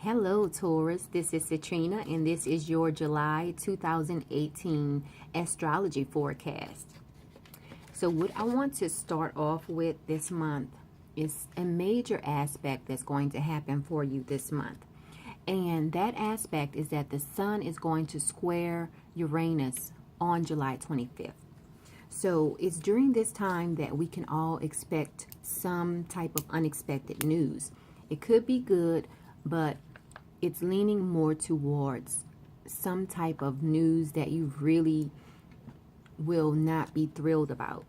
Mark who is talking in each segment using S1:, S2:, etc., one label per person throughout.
S1: Hello, Taurus. This is Citrina, and this is your July 2018 astrology forecast. So, what I want to start off with this month is a major aspect that's going to happen for you this month. And that aspect is that the sun is going to square Uranus on July 25th. So, it's during this time that we can all expect some type of unexpected news. It could be good, but it's leaning more towards some type of news that you really will not be thrilled about.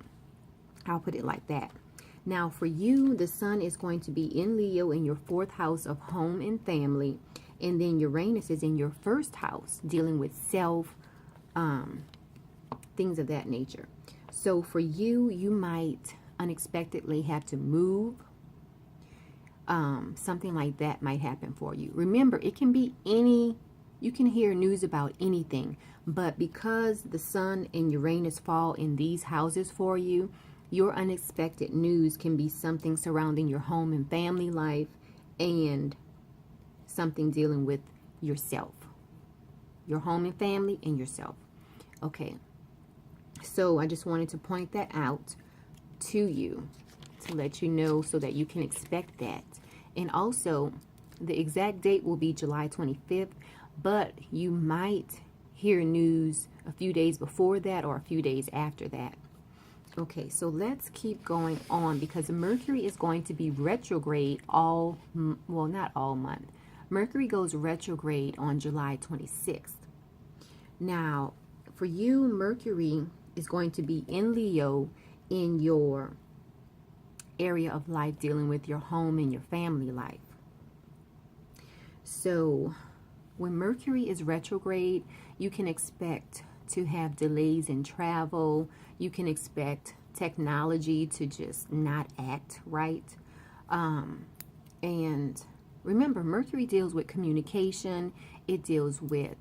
S1: I'll put it like that. Now, for you, the sun is going to be in Leo in your fourth house of home and family. And then Uranus is in your first house, dealing with self, things of that nature. So for you, you might unexpectedly have to move. Something like that might happen for you. Remember, it can be you can hear news about anything, but because the sun and Uranus fall in these houses for you, your unexpected news can be something surrounding your home and family life and something dealing with yourself, your home and family and yourself. Okay, so I just wanted to point that out to you to let you know so that you can expect that. And also, the exact date will be July 25th, but you might hear news a few days before that or a few days after that. Okay, so let's keep going on because Mercury is going to be retrograde not all month. Mercury goes retrograde on July 26th. Now, for you, Mercury is going to be in Leo in your area of life dealing with your home and your family life. So when Mercury is retrograde, you can expect to have delays in travel. You can expect technology to just not act right. And remember, Mercury deals with communication. It deals with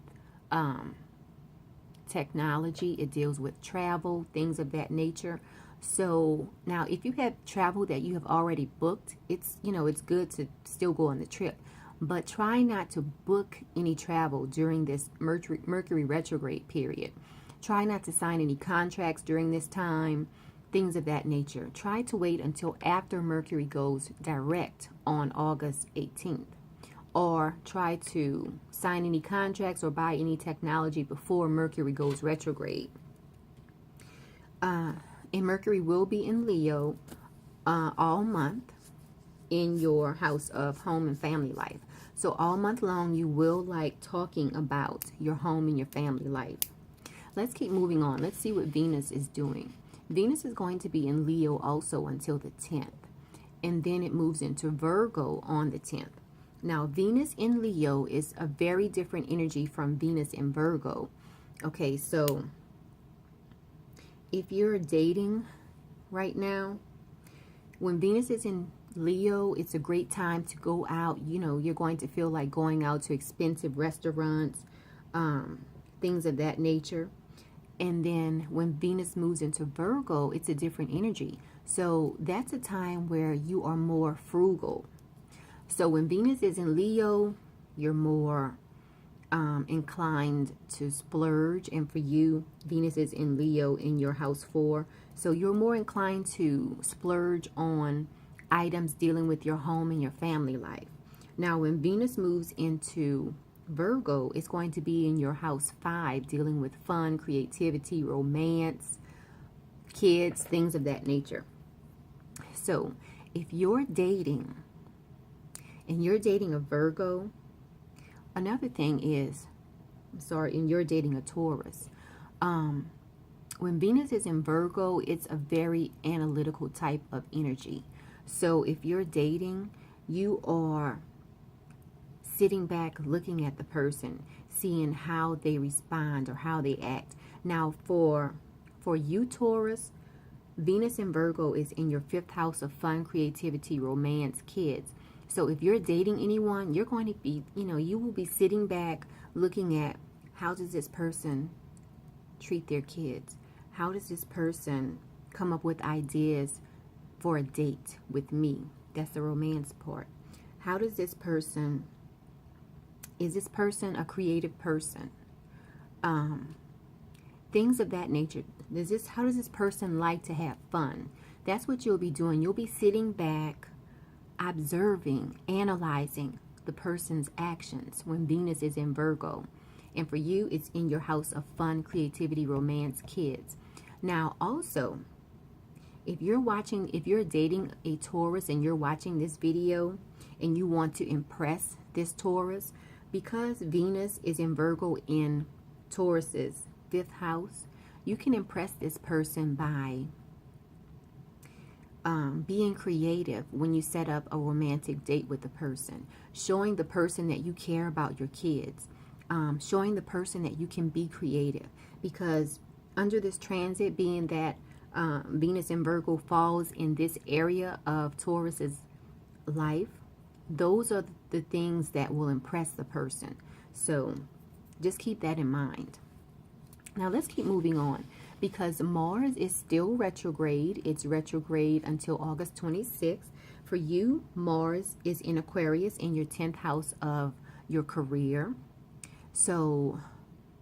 S1: technology. It deals with travel, things of that nature. So now if you have travel that you have already booked, it's good to still go on the trip, but try not to book any travel during this Mercury retrograde period. Try not to sign any contracts during this time, things of that nature. Try to wait until after Mercury goes direct on August 18th, or try to sign any contracts or buy any technology before Mercury goes retrograde. And Mercury will be in Leo all month in your house of home and family life. So all month long, you will like talking about your home and your family life. Let's keep moving on. Let's see what Venus is doing. Venus is going to be in Leo also until the 10th. And then it moves into Virgo on the 10th. Now, Venus in Leo is a very different energy from Venus in Virgo. Okay, so if you're dating right now, when Venus is in Leo, it's a great time to go out. You're going to feel like going out to expensive restaurants, things of that nature. And then when Venus moves into Virgo, it's a different energy. So that's a time where you are more frugal. So when Venus is in Leo, you're more inclined to splurge, and for you, Venus is in Leo in your house 4, so you're more inclined to splurge on items dealing with your home and your family life. Now when Venus moves into Virgo, it's going to be in your house 5, dealing with fun, creativity, romance, kids, things of that nature. So if you're dating and you're dating a Virgo, another thing is, and you're dating a Taurus. When Venus is in Virgo, it's a very analytical type of energy. So if you're dating, you are sitting back, looking at the person, seeing how they respond or how they act. Now, for you, Taurus, Venus in Virgo is in your 5th house of fun, creativity, romance, kids. So if you're dating anyone, you're going to be, you will be sitting back looking at how does this person treat their kids? How does this person come up with ideas for a date with me? That's the romance part. How does this person Is this person a creative person? Things of that nature. How does this person like to have fun? That's what you'll be doing. You'll be sitting back, observing, analyzing the person's actions when Venus is in Virgo. And for you, it's in your house of fun, creativity, romance, kids. Now, also, if you're dating a Taurus and you're watching this video and you want to impress this Taurus, because Venus is in Virgo in Taurus's 5th house, you can impress this person by being creative when you set up a romantic date with the person, showing the person that you care about your kids, showing the person that you can be creative. Because under this transit, being that Venus in Virgo falls in this area of Taurus's life, those are the things that will impress the person. So just keep that in mind. Now let's keep moving on, because Mars is still retrograde. It's retrograde until August 26th. For you, Mars is in Aquarius in your 10th house of your career. So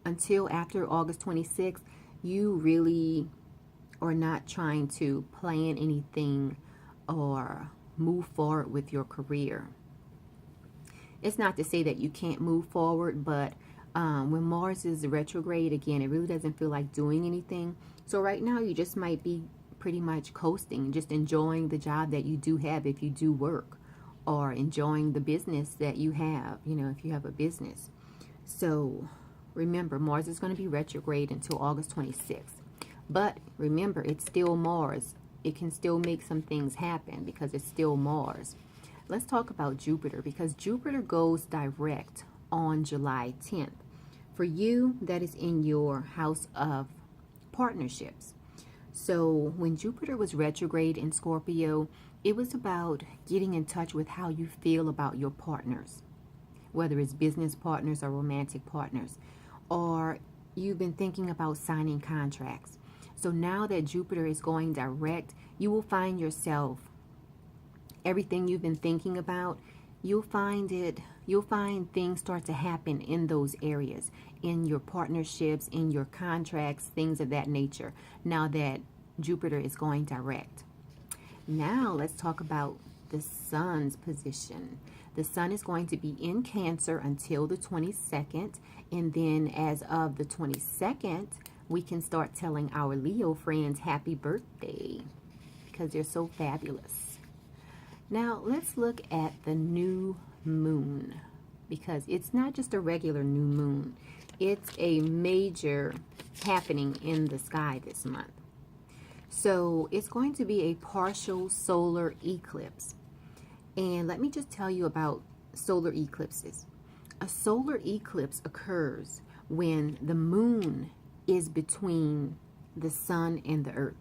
S1: until after August 26th, you really are not trying to plan anything or move forward with your career. It's not to say that you can't move forward, but when Mars is retrograde, again, it really doesn't feel like doing anything. So right now, you just might be pretty much coasting, just enjoying the job that you do have if you do work, or enjoying the business that you have, if you have a business. So remember, Mars is going to be retrograde until August 26th. But remember, it's still Mars. It can still make some things happen because it's still Mars. Let's talk about Jupiter, because Jupiter goes direct on July 10th. For you, that is in your house of partnerships. So when Jupiter was retrograde in Scorpio, it was about getting in touch with how you feel about your partners, whether it's business partners or romantic partners, or you've been thinking about signing contracts. So now that Jupiter is going direct, you will find yourself, everything you've been thinking about, you'll find things start to happen in those areas, in your partnerships, in your contracts, things of that nature, now that Jupiter is going direct. Now let's talk about the Sun's position. The Sun is going to be in Cancer until the 22nd, and then as of the 22nd, we can start telling our Leo friends happy birthday because they're so fabulous. Now let's look at the new moon, because it's not just a regular new moon. It's a major happening in the sky this month. So it's going to be a partial solar eclipse. And let me just tell you about solar eclipses. A solar eclipse occurs when the moon is between the sun and the earth.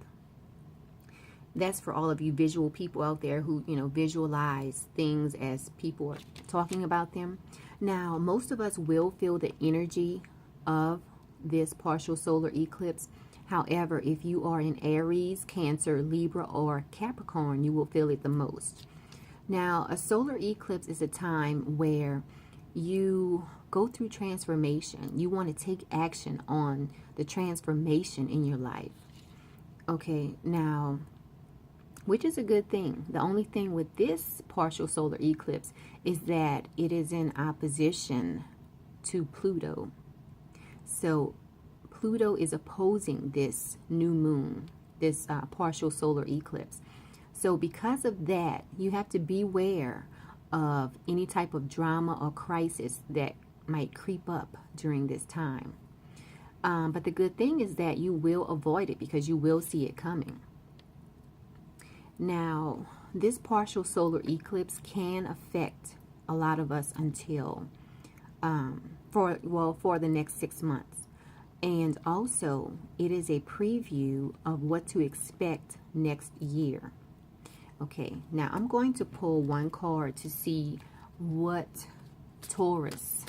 S1: That's for all of you visual people out there who, visualize things as people are talking about them. Now, most of us will feel the energy of this partial solar eclipse. However, if you are in Aries, Cancer, Libra, or Capricorn, you will feel it the most. Now, a solar eclipse is a time where you go through transformation. You want to take action on the transformation in your life. Okay, now, which is a good thing. The only thing with this partial solar eclipse is that it is in opposition to Pluto. So Pluto is opposing this new moon, this partial solar eclipse. So because of that, you have to beware of any type of drama or crisis that might creep up during this time. But the good thing is that you will avoid it because you will see it coming. Now, this partial solar eclipse can affect a lot of us until, for the next 6 months. And also, it is a preview of what to expect next year. Okay, now I'm going to pull one card to see what Taurus,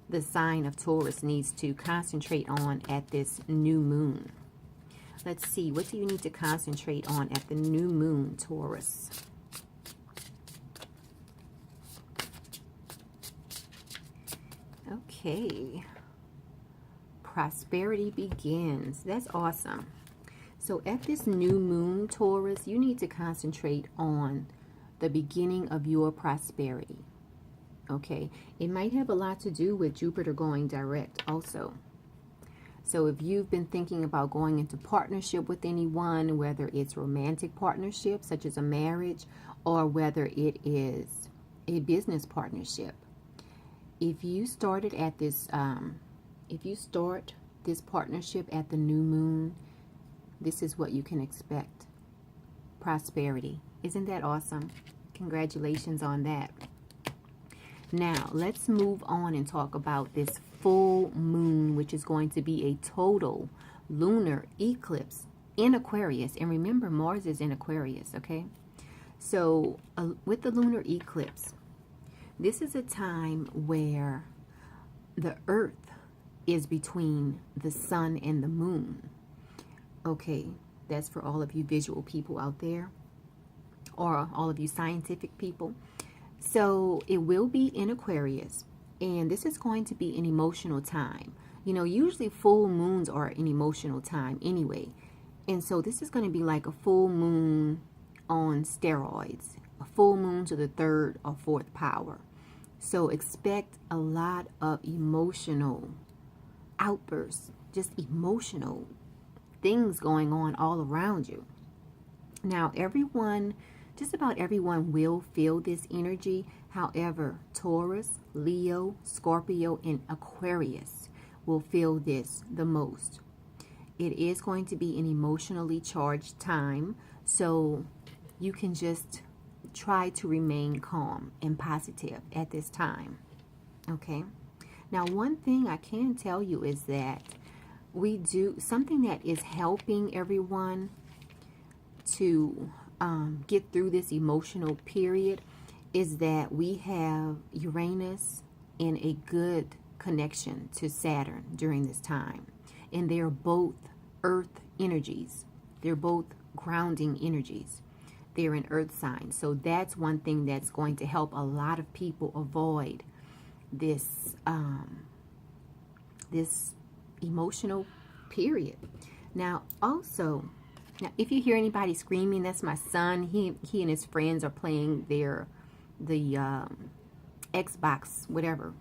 S1: the sign of Taurus, needs to concentrate on at this new moon. Let's see, what do you need to concentrate on at the new moon, Taurus? Okay. Prosperity begins. That's awesome. So at this new moon, Taurus, you need to concentrate on the beginning of your prosperity. Okay. It might have a lot to do with Jupiter going direct also. So if you've been thinking about going into partnership with anyone, whether it's romantic partnership, such as a marriage, or whether it is a business partnership, if you started at this, if you start this partnership at the new moon, this is what you can expect. Prosperity. Isn't that awesome? Congratulations on that. Now, let's move on and talk about this full moon, which is going to be a total lunar eclipse in Aquarius. And remember, Mars is in Aquarius, okay? So, with the lunar eclipse, this is a time where the Earth is between the sun and the moon. Okay, that's for all of you visual people out there, or all of you scientific people. So it will be in Aquarius, and this is going to be an emotional time. You know, usually full moons are an emotional time anyway. And so this is going to be like a full moon on steroids, a full moon to the third or fourth power. So expect a lot of emotional outbursts, just emotional things going on all around you. Now, everyone, just about everyone will feel this energy. However, Taurus, Leo, Scorpio, and Aquarius will feel this the most. It is going to be an emotionally charged time, so you can just try to remain calm and positive at this time. Okay? Now, one thing I can tell you is that we do something that is helping everyone to get through this emotional period is that we have Uranus in a good connection to Saturn during this time. And they're both earth energies. They're both grounding energies. They're in earth signs. So that's one thing that's going to help a lot of people avoid this this emotional period. Now, also, now if you hear anybody screaming, that's my son. He and his friends are playing the Xbox, whatever.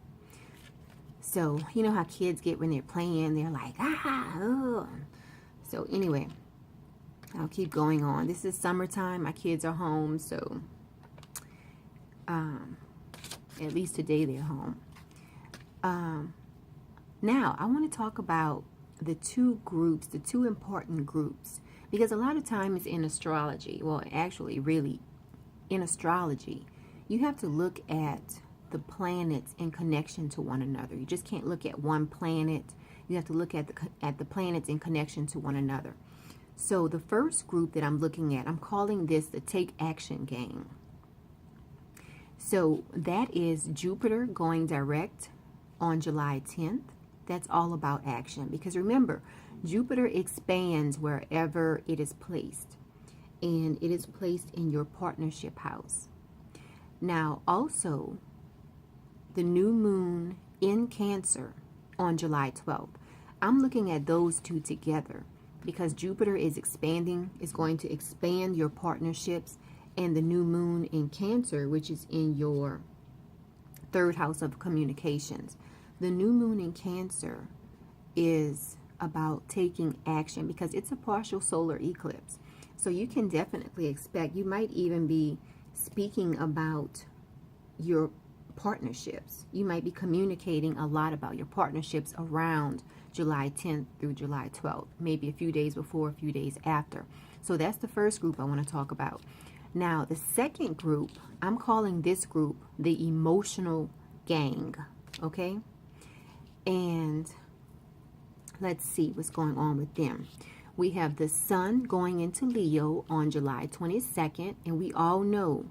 S1: So you know how kids get when they're playing, they're like, oh. So anyway, I'll keep going on. This is summertime. My kids are home, so at least today they're home. Now, I want to talk about the two groups, the two important groups, because a lot of times in astrology, well, actually, really, in astrology, you have to look at the planets in connection to one another. You just can't look at one planet. You have to look at the planets in connection to one another. So the first group that I'm looking at, I'm calling this the Take Action Gang. So that is Jupiter going direct on July 10th. That's all about action. Because remember, Jupiter expands wherever it is placed. And it is placed in your partnership house. Now, also, the new moon in Cancer on July 12th. I'm looking at those two together because Jupiter is expanding, is going to expand your partnerships, and the new moon in Cancer, which is in your third house of communications. The new moon in Cancer is about taking action because it's a partial solar eclipse. So you can definitely expect, you might even be speaking about your partnerships. You might be communicating a lot about your partnerships around July 10th through July 12th, maybe a few days before, a few days after. So that's the first group I want to talk about. Now, the second group, I'm calling this group the emotional gang, okay? And let's see what's going on with them. We have the sun going into Leo on July 22nd, and we all know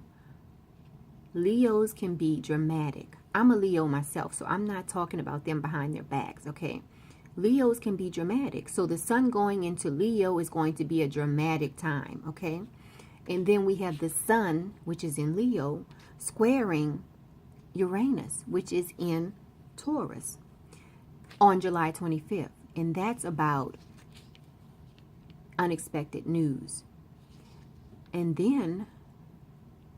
S1: Leos can be dramatic. I'm a Leo myself, so I'm not talking about them behind their backs, okay? Leos can be dramatic. So the sun going into Leo is going to be a dramatic time, okay? And then we have the sun, which is in Leo, squaring Uranus, which is in Taurus. on July 25th. And that's about unexpected news. And then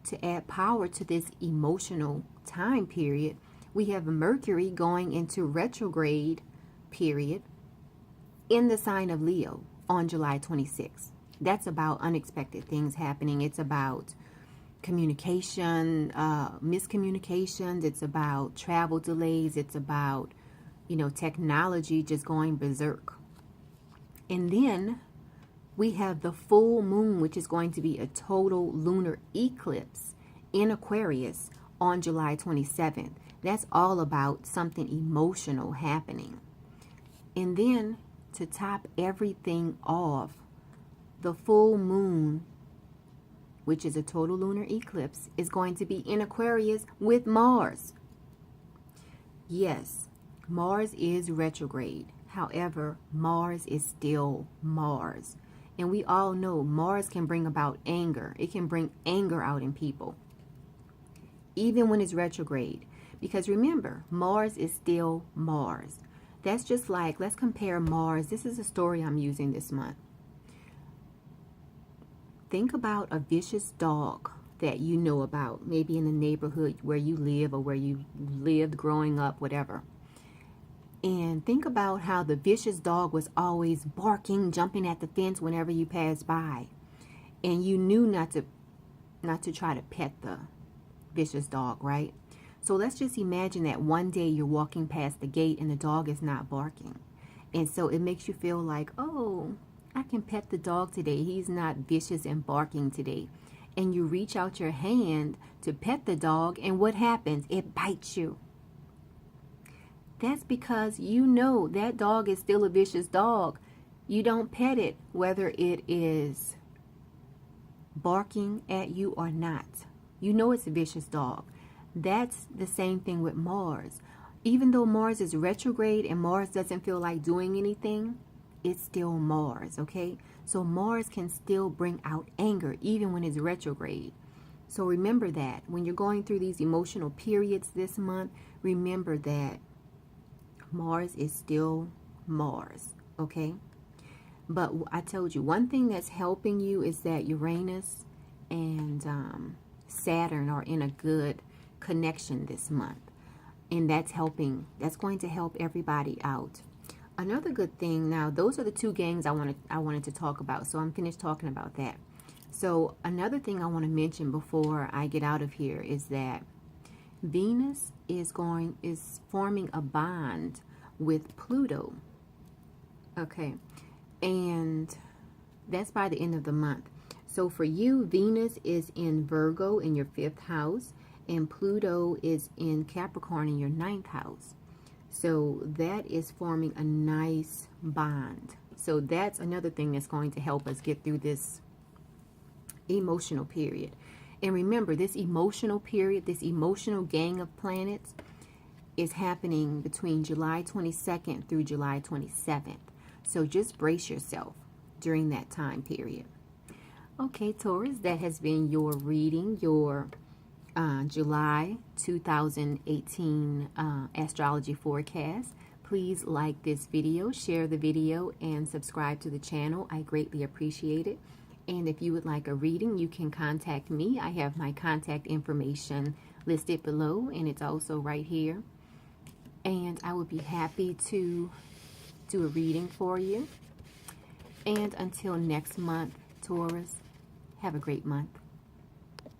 S1: to add power to this emotional time period, we have Mercury going into retrograde period in the sign of Leo on July 26th. That's about unexpected things happening. It's about communication, miscommunications. It's about travel delays. It's about, technology just going berserk. And then we have the full moon, which is going to be a total lunar eclipse in Aquarius on July 27th. That's all about something emotional happening. And then to top everything off, the full moon, which is a total lunar eclipse, is going to be in Aquarius with Mars. Yes, Mars is retrograde. However, Mars is still Mars. And we all know Mars can bring about anger. It can bring anger out in people, even when it's retrograde. Because remember, Mars is still Mars. That's just like, let's compare Mars. This is a story I'm using this month. Think about a vicious dog that you know about, maybe in the neighborhood where you live or where you lived growing up, whatever. And think about how the vicious dog was always barking, jumping at the fence whenever you passed by. And you knew not to try to pet the vicious dog, right? So let's just imagine that one day you're walking past the gate and the dog is not barking. And so it makes you feel like, oh, I can pet the dog today. He's not vicious and barking today. And you reach out your hand to pet the dog, and what happens? It bites you. That's because you know that dog is still a vicious dog. You don't pet it, whether it is barking at you or not. You know it's a vicious dog. That's the same thing with Mars. Even though Mars is retrograde and Mars doesn't feel like doing anything, it's still Mars, okay? So Mars can still bring out anger even when it's retrograde. So remember that when you're going through these emotional periods this month, remember that Mars is still Mars, okay? But I told you, one thing that's helping you is that Uranus and Saturn are in a good connection this month. And that's going to help everybody out. Another good thing, now those are the two gangs I wanted to talk about. So I'm finished talking about that. So another thing I want to mention before I get out of here is that Venus is forming a bond with Pluto. Okay. And that's by the end of the month. So for you, Venus is in Virgo in your 5th house, and Pluto is in Capricorn in your 9th house. So that is forming a nice bond. So that's another thing that's going to help us get through this emotional period. And remember, this emotional period, this emotional gang of planets is happening between July 22nd through July 27th. So just brace yourself during that time period. Okay, Taurus, that has been your reading, your July 2018 astrology forecast. Please like this video, share the video, and subscribe to the channel. I greatly appreciate it. And if you would like a reading, you can contact me. I have my contact information listed below, and it's also right here. And I would be happy to do a reading for you. And until next month, Taurus, have a great month.